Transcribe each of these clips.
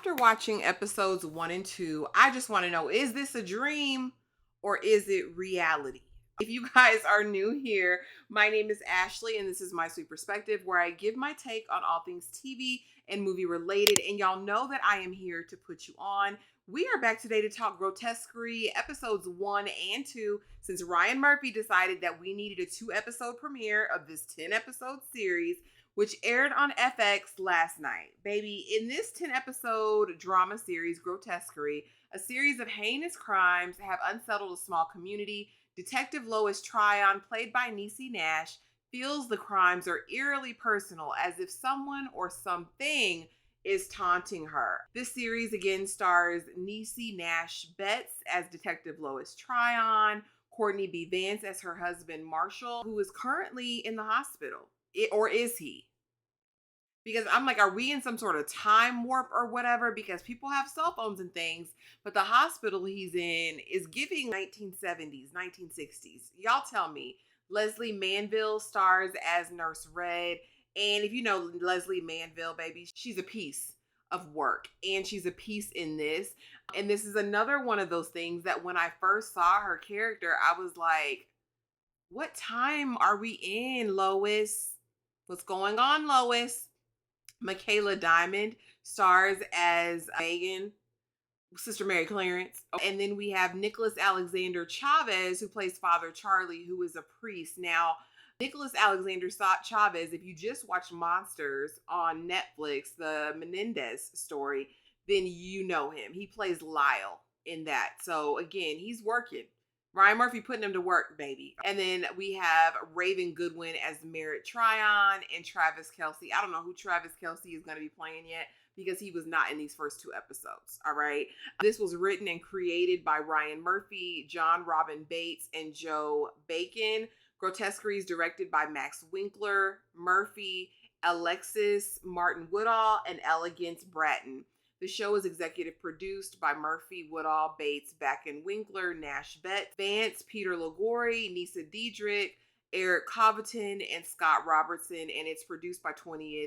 After watching episodes 1 and 2, I just want to know, is this a dream or is it reality? If you guys are new here, my name is Ashley and this is My Sweet Perspective, where I give my take on all things TV and movie related. And y'all know that I am here to put you on. We are back today to talk Grotesquerie episodes 1 and 2, since Ryan Murphy decided that we needed a 2-episode premiere of this 10-episode series, which aired on FX last night. Baby, in this 10-episode drama series, Grotesquerie, a series of heinous crimes have unsettled a small community. Detective Lois Tryon, played by Niecy Nash, feels the crimes are eerily personal, as if someone or something is taunting her. This series again stars Niecy nash-betts as Detective Lois Tryon, Courtney B. Vance as her husband Marshall, who is currently in the hospital. Or is he? Because I'm like, are we in some sort of time warp or whatever? Because people have cell phones and things, but the hospital he's in is giving 1970s, 1960s. Y'all tell me. Leslie Manville stars as Nurse Red. And if you know Leslie Manville, baby, she's a piece of work. And she's a piece in this. And this is another one of those things that when I first saw her character, I was like, what time are we in, Lois? What's going on, Lois? Michaela Diamond stars as Megan, Sister Mary Clarence. And then we have Nicholas Alexander Chavez, who plays Father Charlie, who is a priest. Now, Nicholas Alexander Chavez, if you just watch Monsters on Netflix, the Menendez story, then you know him. He plays Lyle in that. So again, he's working. Ryan Murphy putting him to work, baby. And then we have Raven Goodwin as Merritt Tryon and Travis Kelce. I don't know who Travis Kelce is going to be playing yet because he was not in these first 2 episodes. All right. This was written and created by Ryan Murphy, John Robin Bates, and Joe Bacon. Grotesquerie is directed by Max Winkler, Murphy, Alexis Martin Woodall, and Elegance Bratton. The show is executive produced by Murphy, Woodall, Bates, Backen, Winkler, nash-betts, Vance, Peter Lagori, Nisa Diedrich, Eric Coviton, and Scott Robertson, and it's produced by 20th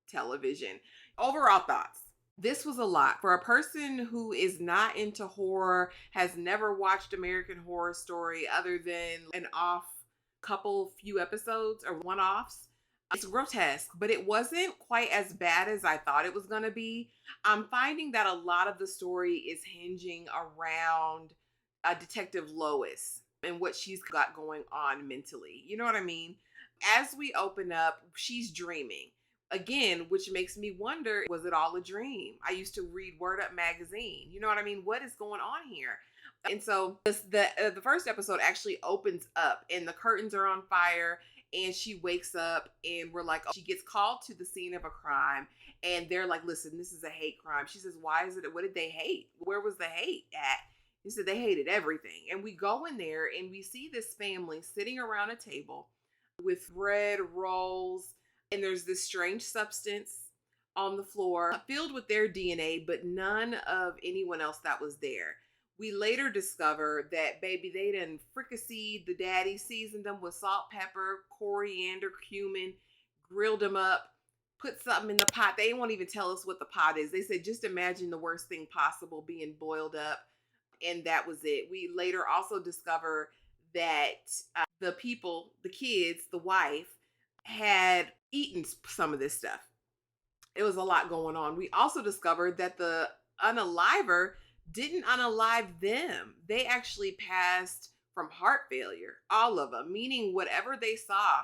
Television. Overall thoughts. This was a lot. For a person who is not into horror, has never watched American Horror Story other than an few episodes or one-offs, it's grotesque, but it wasn't quite as bad as I thought it was going to be. I'm finding that a lot of the story is hinging around Detective Lois and what she's got going on mentally. You know what I mean? As we open up, she's dreaming. Again, which makes me wonder, was it all a dream? I used to read Word Up magazine. You know what I mean? What is going on here? And so the first episode actually opens up and the curtains are on fire. And she wakes up and we're like, oh, she gets called to the scene of a crime. And they're like, listen, this is a hate crime. She says, why is it? What did they hate? Where was the hate at? He said they hated everything. And we go in there and we see this family sitting around a table with bread, rolls, and there's this strange substance on the floor filled with their DNA, but none of anyone else that was there. We later discover that, baby, they done fricasseed the daddy, seasoned them with salt, pepper, coriander, cumin, grilled them up, put something in the pot. They won't even tell us what the pot is. They said, just imagine the worst thing possible being boiled up. And that was it. We later also discover that the kids, the wife, had eaten some of this stuff. It was a lot going on. We also discovered that the unaliver didn't unalive them. They actually passed from heart failure, all of them, meaning whatever they saw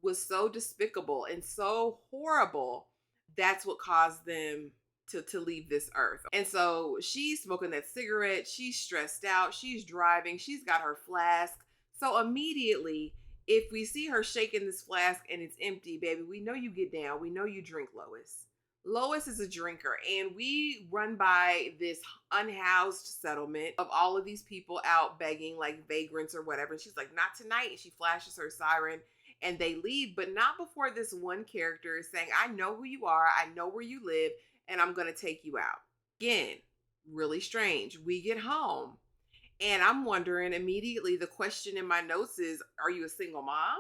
was so despicable and so horrible, that's what caused them to leave this earth. And so she's smoking that cigarette, she's stressed out, she's driving, she's got her flask. So immediately, if we see her shaking this flask and it's empty, baby, we know you get down, we know you drink, Lois. Lois is a drinker, and we run by this unhoused settlement of all of these people out begging like vagrants or whatever. And she's like, not tonight. And she flashes her siren and they leave, but not before this one character is saying, I know who you are. I know where you live and I'm going to take you out. Again, really strange. We get home and I'm wondering immediately, the question in my notes is, are you a single mom?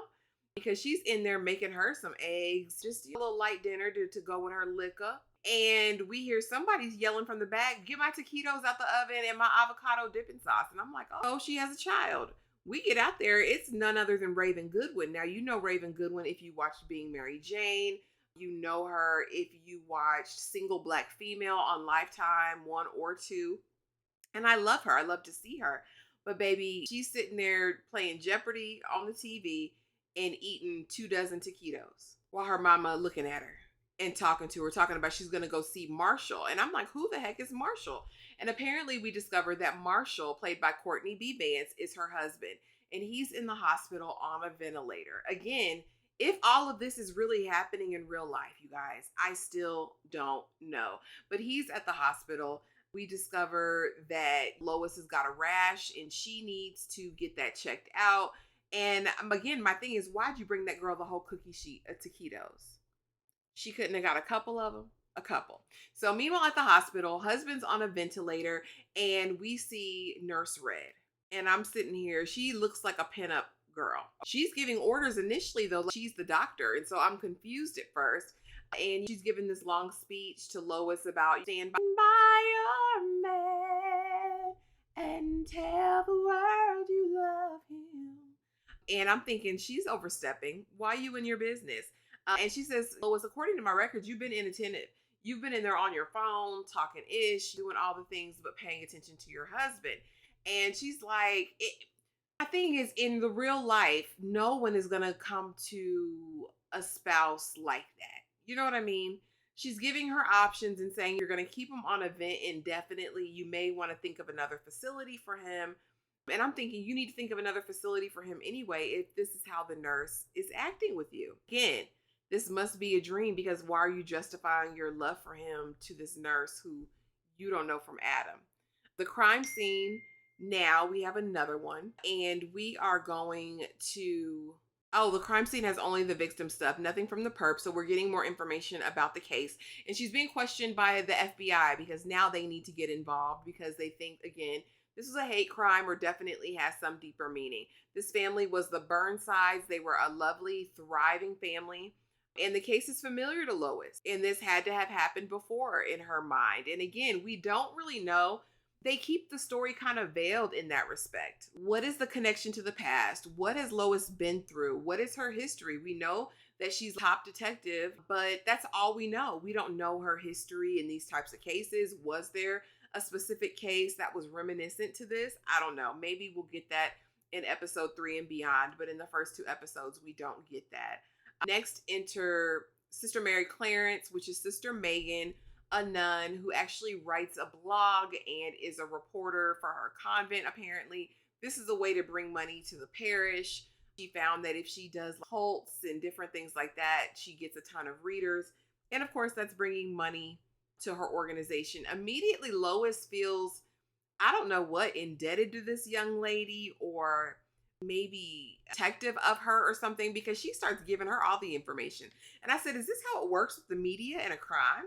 Because she's in there making her some eggs, just a little light dinner to go with her liquor. And we hear somebody's yelling from the back, "Get my taquitos out the oven and my avocado dipping sauce." And I'm like, "Oh, she has a child." We get out there, it's none other than Raven Goodwin. Now, you know Raven Goodwin if you watched Being Mary Jane. You know her if you watched Single Black Female on Lifetime 1 or 2. And I love her. I love to see her. But baby, she's sitting there playing Jeopardy on the TV and eating 2 dozen taquitos while her mama looking at her and talking to her, talking about she's going to go see Marshall. And I'm like, who the heck is Marshall? And apparently we discovered that Marshall, played by Courtney B. Vance, is her husband. And he's in the hospital on a ventilator. Again, if all of this is really happening in real life, you guys, I still don't know. But he's at the hospital. We discover that Lois has got a rash and she needs to get that checked out. And again, my thing is, why'd you bring that girl the whole cookie sheet of taquitos? She couldn't have got a couple of them? A couple. So meanwhile at the hospital, husband's on a ventilator and we see Nurse Red. And I'm sitting here, she looks like a pinup girl. She's giving orders initially though, like she's the doctor. And so I'm confused at first. And she's giving this long speech to Lois about stand by your man and tell the world you love him. And I'm thinking she's overstepping. Why you in your business? And she says, Lois, according to my records, you've been inattentive. You've been in there on your phone, talking ish, doing all the things, but paying attention to your husband. And she's like, my thing is, in the real life, no one is going to come to a spouse like that. You know what I mean? She's giving her options and saying you're going to keep him on a vent indefinitely. You may want to think of another facility for him. And I'm thinking you need to think of another facility for him anyway if this is how the nurse is acting with you. Again, this must be a dream, because why are you justifying your love for him to this nurse who you don't know from Adam? The crime scene, now we have another one, and we are going to... Oh, the crime scene has only the victim stuff, nothing from the perp. So we're getting more information about the case. And she's being questioned by the FBI because now they need to get involved because they think, again, this is a hate crime or definitely has some deeper meaning. This family was the Burnsides. They were a lovely, thriving family. And the case is familiar to Lois. And this had to have happened before in her mind. And again, we don't really know. They keep the story kind of veiled in that respect. What is the connection to the past? What has Lois been through? What is her history? We know that she's a top detective, but that's all we know. We don't know her history in these types of cases. Was there a specific case that was reminiscent to this? I don't know. Maybe we'll get that in episode 3 and beyond, but in the first 2 episodes, we don't get that. Next, enter Sister Mary Clarence, which is Sister Megan, a nun who actually writes a blog and is a reporter for her convent. Apparently, this is a way to bring money to the parish. She found that if she does cults and different things like that, she gets a ton of readers. And of course, that's bringing money to her organization. Immediately, Lois feels, I don't know what, indebted to this young lady, or maybe protective of her or something, because she starts giving her all the information. And I said, is this how it works with the media in a crime?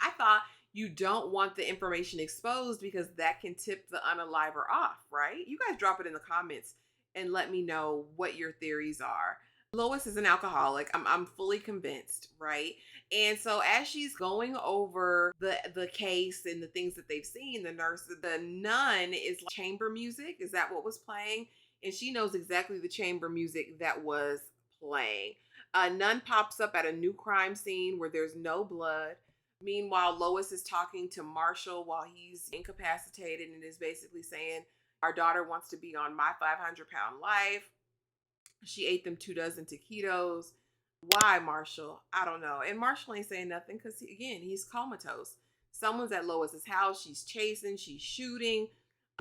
I thought you don't want the information exposed because that can tip the unaliver off, right? You guys drop it in the comments and let me know what your theories are. Lois is an alcoholic. I'm fully convinced, right? And so as she's going over the case and the things that they've seen, the nun is like, chamber music. Is that what was playing? And she knows exactly the chamber music that was playing. A nun pops up at a new crime scene where there's no blood. Meanwhile, Lois is talking to Marshall while he's incapacitated and is basically saying, our daughter wants to be on my 500-pound life. She ate them 2 dozen taquitos. Why, Marshall? I don't know. And Marshall ain't saying nothing because, again, he's comatose. Someone's at Lois's house. She's chasing. She's shooting.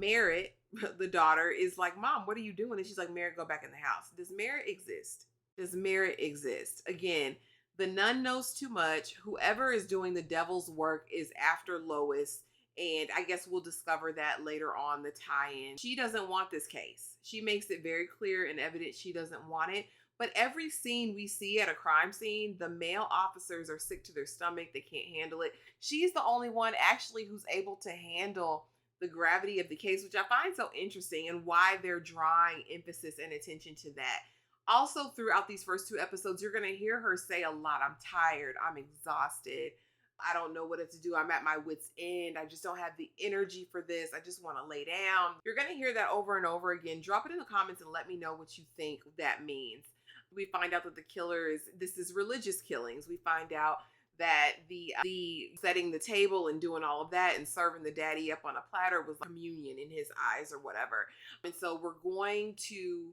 Merritt, the daughter, is like, Mom, what are you doing? And she's like, Merritt, go back in the house. Does Merritt exist? Does Merritt exist? Again, the nun knows too much. Whoever is doing the devil's work is after Lois. And I guess we'll discover that later on, the tie-in. She doesn't want this case. She makes it very clear and evident she doesn't want it. But every scene we see at a crime scene, the male officers are sick to their stomach. They can't handle it. She's the only one actually who's able to handle the gravity of the case, which I find so interesting, and why they're drawing emphasis and attention to that. Also, throughout these first 2 episodes, you're going to hear her say a lot. I'm tired. I'm exhausted. I don't know what to do. I'm at my wit's end. I just don't have the energy for this. I just want to lay down. You're going to hear that over and over again. Drop it in the comments and let me know what you think that means. We find out that the killer this is religious killings. We find out that the setting the table and doing all of that and serving the daddy up on a platter was communion in his eyes or whatever. And so we're going to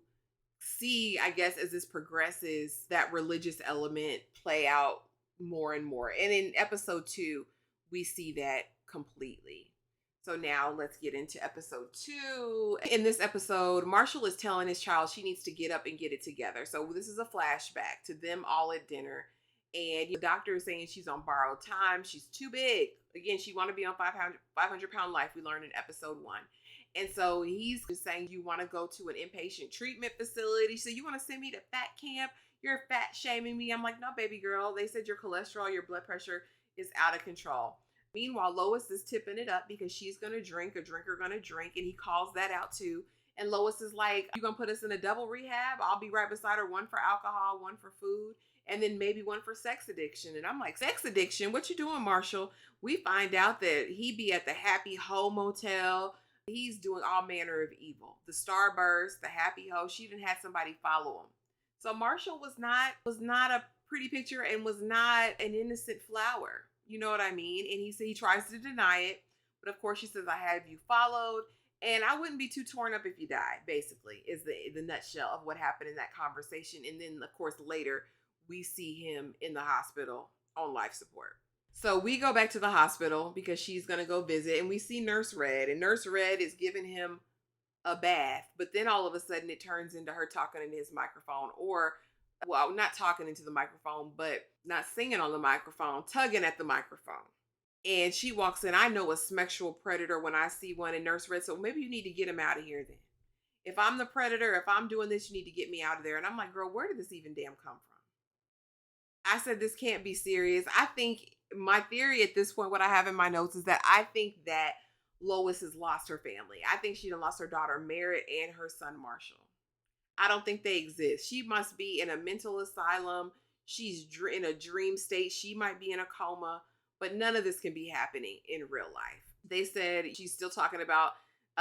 see, I guess, as this progresses, that religious element play out more and more. And in episode 2, we see that completely. So now let's get into episode 2. In this episode, Marshall is telling his child she needs to get up and get it together. So this is a flashback to them all at dinner. And the doctor is saying she's on borrowed time. She's too big. Again, she want to be on 500-pound life. We learned in episode 1. And so he's saying, you want to go to an inpatient treatment facility. So you want to send me to fat camp? You're fat shaming me. I'm like, no, baby girl. They said your cholesterol, your blood pressure is out of control. Meanwhile, Lois is tipping it up because she's going to drink, a drinker going to drink. And he calls that out too. And Lois is like, you going to put us in a double rehab? I'll be right beside her. 1 for alcohol, 1 for food, and then maybe 1 for sex addiction. And I'm like, sex addiction? What you doing, Marshall? We find out that he be at the Happy Ho Motel. He's doing all manner of evil. The Starburst, the Happy Ho. She even had somebody follow him. So Marshall was not a pretty picture and was not an innocent flower. You know what I mean? And he tries to deny it. But of course she says, I have you followed. And I wouldn't be too torn up if you died, basically, is the nutshell of what happened in that conversation. And then, of course, later we see him in the hospital on life support. So we go back to the hospital because she's going to go visit. And we see Nurse Red. And Nurse Red is giving him a bath. But then all of a sudden it turns into her talking into his microphone. Or, well, not talking into the microphone, but not singing on the microphone, tugging at the microphone. And she walks in. I know a sexual predator when I see one in Nurse Red. So maybe you need to get him out of here then. If I'm the predator, if I'm doing this, you need to get me out of there. And I'm like, girl, where did this even damn come from? I said, this can't be serious. I think my theory at this point, what I have in my notes is that I think that Lois has lost her family. I think she done lost her daughter, Merritt, and her son, Marshall. I don't think they exist. She must be in a mental asylum. She's in a dream state. She might be in a coma. But none of this can be happening in real life. They said she's still talking about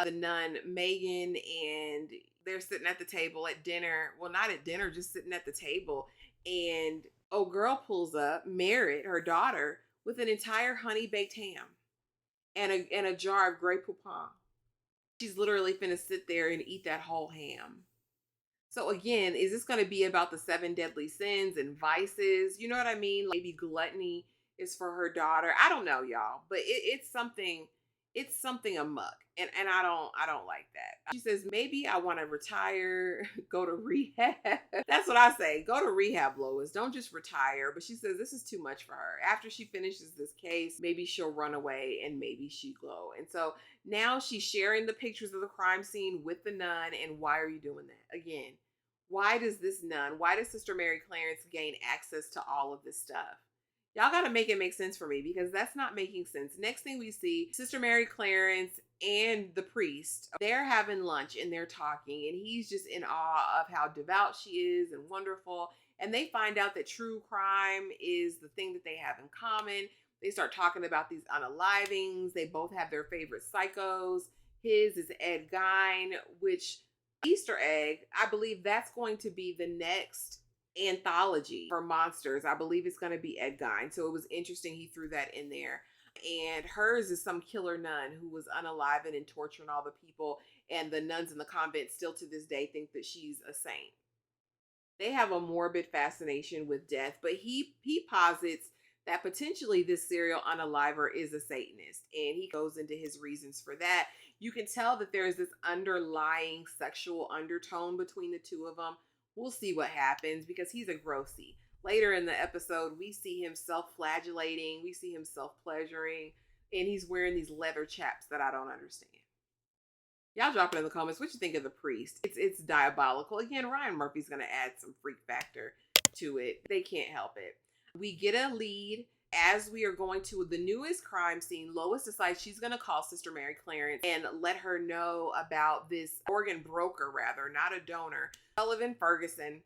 the nun, Megan, and they're sitting at the table at dinner. Well, not at dinner, just sitting at the table. And old girl pulls up, Merritt, her daughter, with an entire honey baked ham and a jar of Grey Poupon. She's literally finna sit there and eat that whole ham. So again, is this going to be about the 7 deadly sins and vices? You know what I mean? Maybe gluttony is for her daughter. I don't know, y'all, but it's something amok. And I don't like that. She says, maybe I want to retire, go to rehab. That's what I say. Go to rehab, Lois. Don't just retire. But she says this is too much for her. After she finishes this case, maybe she'll run away and maybe she go. And so now she's sharing the pictures of the crime scene with the nun. And why are you doing that? Again, why does Sister Mary Clarence gain access to all of this stuff? Y'all got to make it make sense for me because that's not making sense. Next thing we see, Sister Mary Clarence and the priest, they're having lunch and they're talking and he's just in awe of how devout she is and wonderful. And they find out that true crime is the thing that they have in common. They start talking about these unalivings. They both have their favorite psychos. His is Ed Gein, which Easter egg, I believe that's going to be the next anthology for monsters. I believe it's going to be Ed Gein. So it was interesting he threw that in there. And hers is some killer nun who was unaliving and torturing all the people. And the nuns in the convent still to this day think that she's a saint. They have a morbid fascination with death. But he posits that potentially this serial unaliver is a Satanist. And he goes into his reasons for that. You can tell that there is this underlying sexual undertone between the two of them. We'll see what happens because he's a grossy. Later in the episode, we see him self-flagellating. We see him self-pleasuring. And he's wearing these leather chaps that I don't understand. Y'all drop it in the comments what you think of the priest. It's diabolical. Again, Ryan Murphy's going to add some freak factor to it. They can't help it. We get a lead. As we are going to the newest crime scene, Lois decides she's going to call Sister Mary Clarence and let her know about this organ broker, rather, not a donor, Sullivan Ferguson.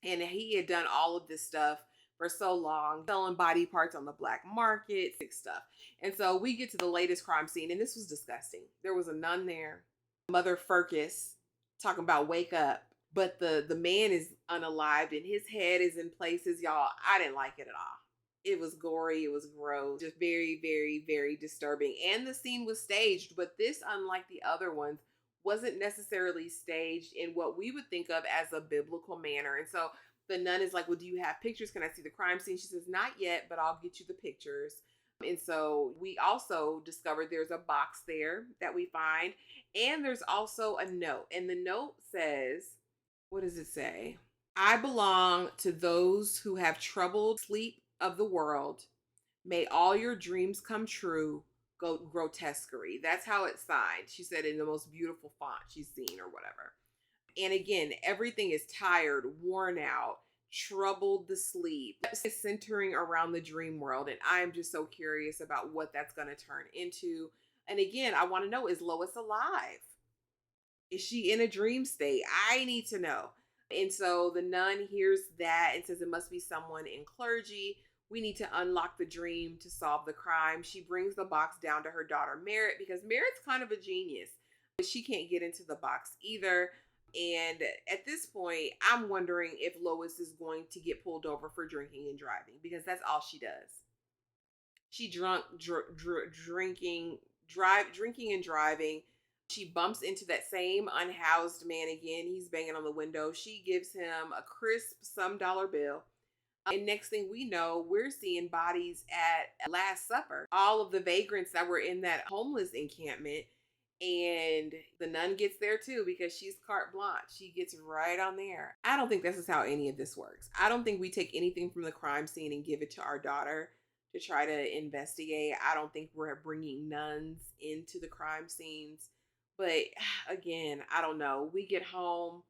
And he had done all of this stuff for so long, selling body parts on the black market, sick stuff. And so we get to the latest crime scene, and this was disgusting. There was a nun there, Mother Furcus, talking about wake up. But the man is unalived and his head is in places, y'all. I didn't like it at all. It was gory, it was gross, just very, very, very disturbing. And the scene was staged, but this, unlike the other ones, wasn't necessarily staged in what we would think of as a biblical manner. And so the nun is like, well, do you have pictures? Can I see the crime scene? She says, not yet, but I'll get you the pictures. And so we also discovered there's a box there that we find. And there's also a note. And the note says, what does it say? I belong to those who have troubled sleep of the world. May all your dreams come true. Go Grotesquerie. That's how it's signed. She said in the most beautiful font she's seen or whatever. And again, everything is tired, worn out, troubled the sleep. It's centering around the dream world. And I'm just so curious about what that's going to turn into. And again, I want to know, is Lois alive? Is she in a dream state? I need to know. And so the nun hears that and says it must be someone in clergy. We need to unlock the dream to solve the crime. She brings the box down to her daughter, Merritt, because Merritt's kind of a genius. But she can't get into the box either. And at this point, I'm wondering if Lois is going to get pulled over for drinking and driving, because that's all she does. She drinking and driving. She bumps into that same unhoused man again. He's banging on the window. She gives him a crisp some dollar bill. And next thing we know, we're seeing bodies at Last Supper. All of the vagrants that were in that homeless encampment. And the nun gets there too because she's carte blanche. She gets right on there. I don't think this is how any of this works. I don't think we take anything from the crime scene and give it to our daughter to try to investigate. I don't think we're bringing nuns into the crime scenes. But again, I don't know. We get home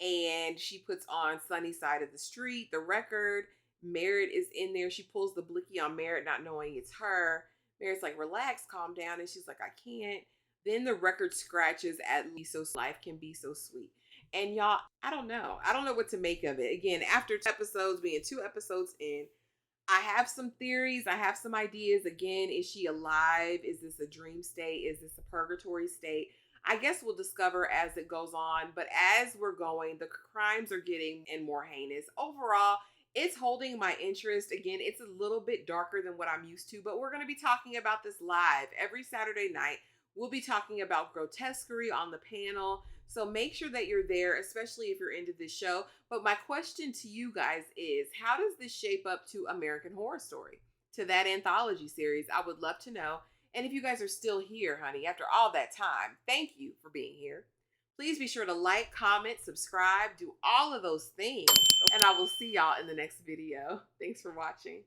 and she puts on Sunny Side of the Street, the record. Merritt is in there. She pulls the blicky on Merritt, not knowing it's her. Merritt's like, relax, calm down. And she's like, I can't. Then the record scratches at least so life can be so sweet. And y'all, I don't know. I don't know what to make of it. Again, after 2 episodes, being 2 episodes in, I have some theories. I have some ideas. Again, is she alive? Is this a dream state? Is this a purgatory state? I guess we'll discover as it goes on. But as we're going, the crimes are getting more heinous. Overall, it's holding my interest. Again, it's a little bit darker than what I'm used to. But we're going to be talking about this live every Saturday night. We'll be talking about Grotesquerie on the panel. So make sure that you're there, especially if you're into this show. But my question to you guys is, how does this shape up to American Horror Story? To that anthology series? I would love to know. And if you guys are still here, honey, after all that time, thank you for being here. Please be sure to like, comment, subscribe, do all of those things. And I will see y'all in the next video. Thanks for watching.